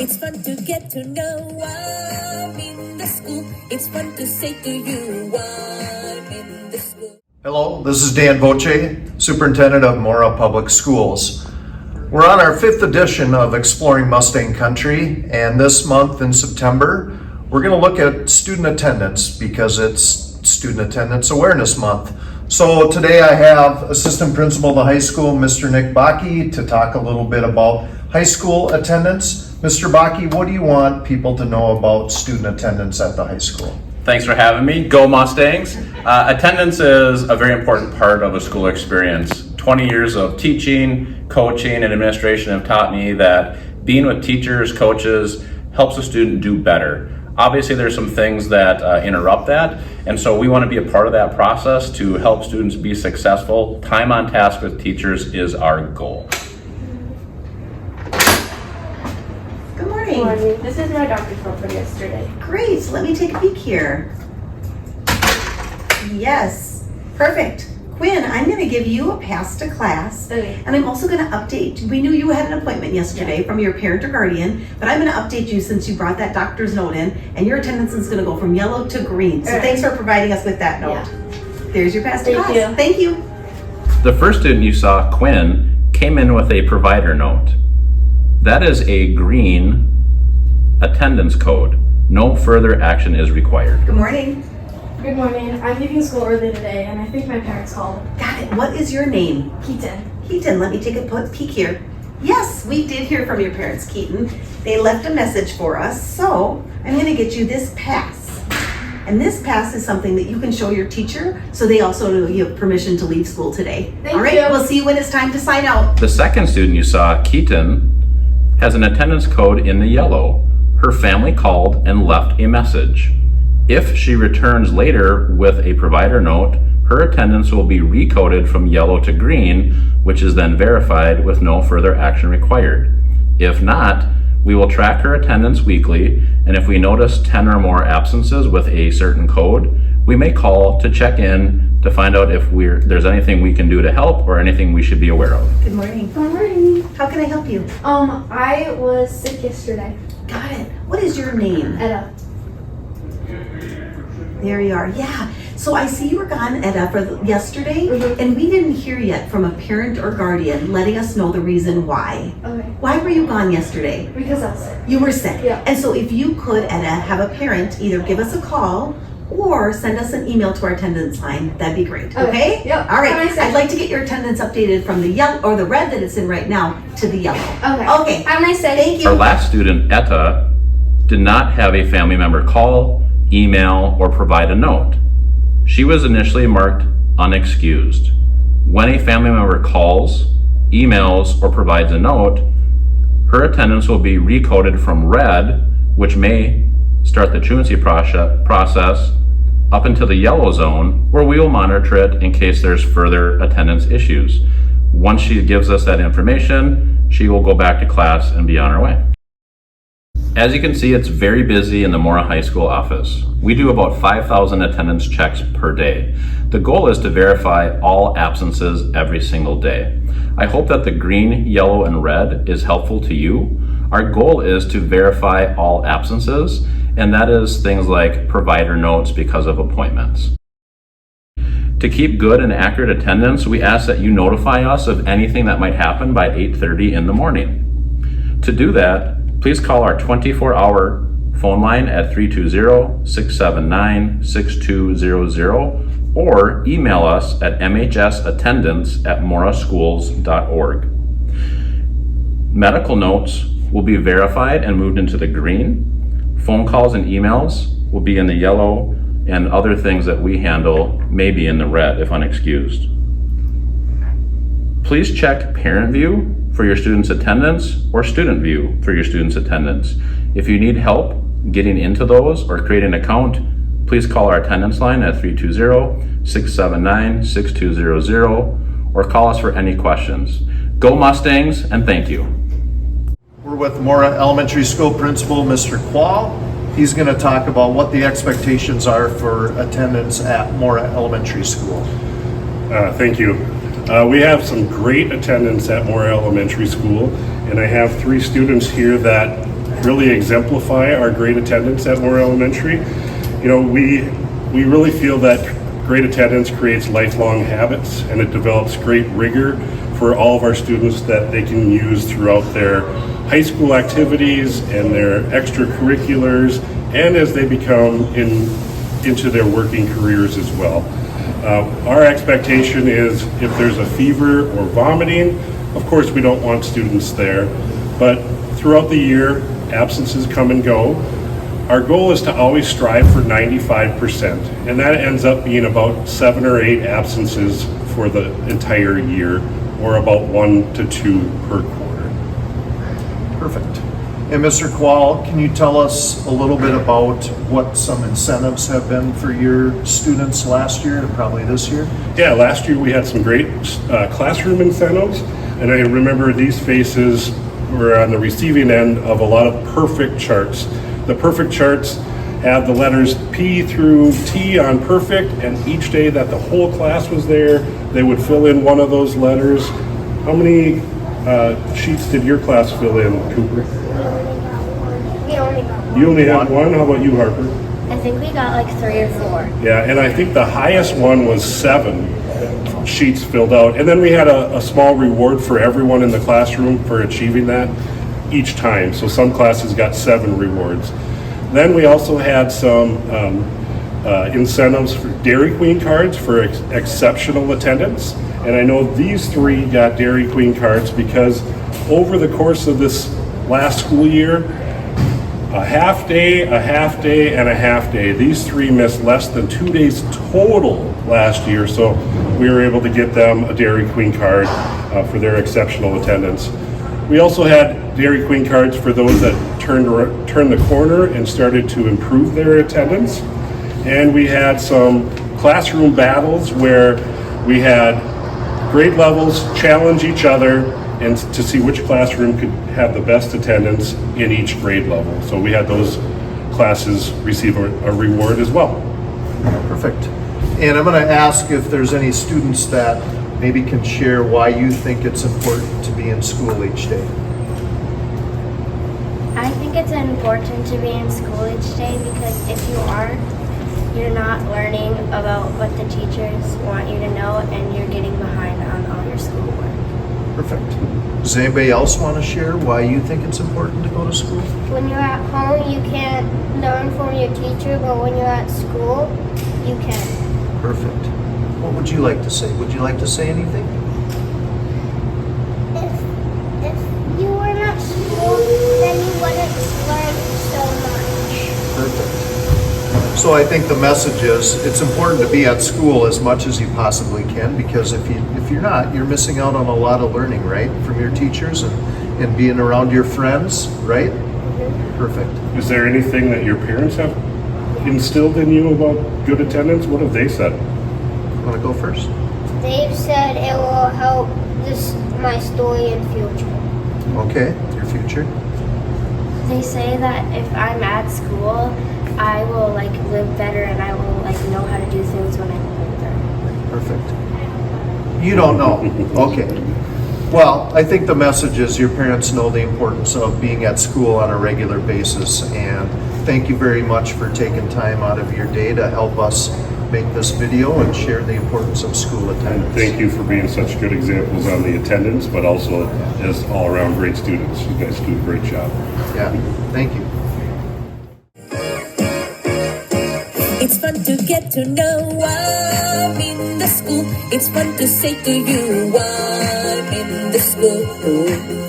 It's fun to get to know I'm in the school. It's fun to say to you I'm in the school. Hello, this is Dan Voce, Superintendent of Mora Public Schools. We're on our 5th edition of Exploring Mustang Country, and this month in September, we're going to look at student attendance because it's Student Attendance Awareness Month. So today I have Assistant Principal of the high school, Mr. Nick Bakke, to talk a little bit about high school attendance. Mr. Bakke, what do you want people to know about student attendance at the high school? Thanks for having me. Go Mustangs. Attendance is a very important part of a school experience. 20 years of teaching, coaching, and administration have taught me that being with teachers, coaches, helps a student do better. Obviously, there's some things that interrupt that, and so we want to be a part of that process to help students be successful. Time on task with teachers is our goal. Good morning. Good morning. This is my doctor's note from yesterday. Great. Let me take a peek here. Yes. Perfect. Quinn, I'm going to give you a pass to class. Okay. And I'm also going to update. We knew you had an appointment yesterday from your parent or guardian, but I'm going to update you since you brought that doctor's note in, and your attendance is going to go from yellow to green. So thanks for providing us with that note. There's your pass to class. Thank you. Thank you. The first student you saw, Quinn, came in with a provider note. That is a green attendance code. No further action is required. Good morning. Good morning. I'm leaving school early today, and I think my parents called. Got it. What is your name? Keaton. Keaton, let me take a peek here. Yes, we did hear from your parents, Keaton. They left a message for us, so I'm going to get you this pass. And this pass is something that you can show your teacher, so they also know you have permission to leave school today. Thank All right, you. we'll see you when it's time to sign out. The second student you saw, Keaton, has an attendance code in the yellow. Her family called and left a message. If she returns later with a provider note, her attendance will be recoded from yellow to green, which is then verified with no further action required. If not, we will track her attendance weekly, and if we notice 10 or more absences with a certain code, we may call to check in to find out if there's anything we can do to help or anything we should be aware of. Good morning. Good morning. How can I help you? I was sick yesterday. Got it. What is your name? Etta. There you are. Yeah. So I see you were gone, Etta, for yesterday, and we didn't hear yet from a parent or guardian letting us know the reason why. Okay. Why were you gone yesterday? Because I was sick. You were sick. Yeah. And so if you could, Etta, have a parent either give us a call or send us an email to our attendance line, that'd be great. Okay? Yep. All right. Have a nice day. I'd like to get your attendance updated from the yellow or the red that it's in right now to the yellow. Okay. Okay. Have a nice day. Thank Our you. last student, Etta, did not have a family member call, email, or provide a note. She was initially marked unexcused. When a family member calls, emails, or provides a note, her attendance will be recoded from red, which may start the truancy process, up into the yellow zone, where we will monitor it in case there's further attendance issues. Once she gives us that information, she will go back to class and be on her way. As you can see, it's very busy in the Mora High School office. We do about 5,000 attendance checks per day. The goal is to verify all absences every single day. I hope that the green, yellow, and red is helpful to you. Our goal is to verify all absences, and that is things like provider notes because of appointments. To keep good and accurate attendance, we ask that you notify us of anything that might happen by 8:30 in the morning. To do that, please call our 24-hour phone line at 320-679-6200 or email us at mhsattendance@moraschools.org. Medical notes will be verified and moved into the green. Phone calls and emails will be in the yellow, and other things that we handle may be in the red if unexcused. Please check Parent View for your student's attendance or Student View for your student's attendance. If you need help getting into those or creating an account, please call our attendance line at 320-679-6200 or call us for any questions. Go Mustangs, and thank you. We're with Mora Elementary School Principal, Mr. Quall. He's going to talk about what the expectations are for attendance at Mora Elementary School. Thank you. We have some great attendance at Mora Elementary School, and I have 3 students here that really exemplify our great attendance at Moore Elementary. You know, we really feel that great attendance creates lifelong habits, and it develops great rigor for all of our students that they can use throughout their high school activities and their extracurriculars, and as they become into their working careers as well. Our expectation is if there's a fever or vomiting, of course we don't want students there, but throughout the year, absences come and go. Our goal is to always strive for 95%, and that ends up being about 7 or 8 absences for the entire year, or about 1 to 2 per quarter. Perfect. And Mr. Qual, can you tell us a little bit about what some incentives have been for your students last year and probably this year? Yeah, last year we had some great classroom incentives, and I remember these faces were on the receiving end of a lot of perfect charts. The perfect charts have the letters P through T on perfect, and each day that the whole class was there, they would fill in one of those letters. How many sheets did your class fill in, Cooper? We only got one. You only have one? How about you, Harper? I think we got like 3 or 4. Yeah, and I think the highest one was 7 sheets filled out. And then we had a small reward for everyone in the classroom for achieving that each time. So some classes got 7 rewards. Then we also had some incentives for Dairy Queen cards for exceptional attendance. And I know these 3 got Dairy Queen cards because over the course of this last school year, a half day, and a half day. These 3 missed less than 2 days total last year, so we were able to get them a Dairy Queen card for their exceptional attendance. We also had Dairy Queen cards for those that turned the corner and started to improve their attendance. And we had some classroom battles where we had grade levels challenge each other and to see which classroom could have the best attendance in each grade level. So we had those classes receive a reward as well. Perfect. And I'm going to ask if there's any students that maybe can share why you think it's important to be in school each day. I think it's important to be in school each day because if you aren't, you're not learning about what the teachers want you to know, and you're getting behind on all your schoolwork. Perfect. Does anybody else want to share why you think it's important to go to school? When you're at home, you can't learn from your teacher, but when you're at school, you can. Perfect. What would you like to say? Would you like to say anything? If you weren't at school, then you wouldn't learn so much. Perfect. So I think the message is it's important to be at school as much as you possibly can, because if you're not, you're missing out on a lot of learning, right? From your teachers and being around your friends, right? Perfect. Is there anything that your parents have instilled in you about good attendance? What have they said? Want to go first? They've said it will help my story in future. Okay, your future. They say that if I'm at school, I will live better, and I will know how to do things when I'm older. Perfect. You don't know. Okay. Well, I think the message is your parents know the importance of being at school on a regular basis, and thank you very much for taking time out of your day to help us make this video and share the importance of school attendance. And thank you for being such good examples on the attendance, but also as all-around great students. You guys do a great job. Yeah, thank you. It's fun to get to know I'm in the school. It's fun to say to you I'm in the school.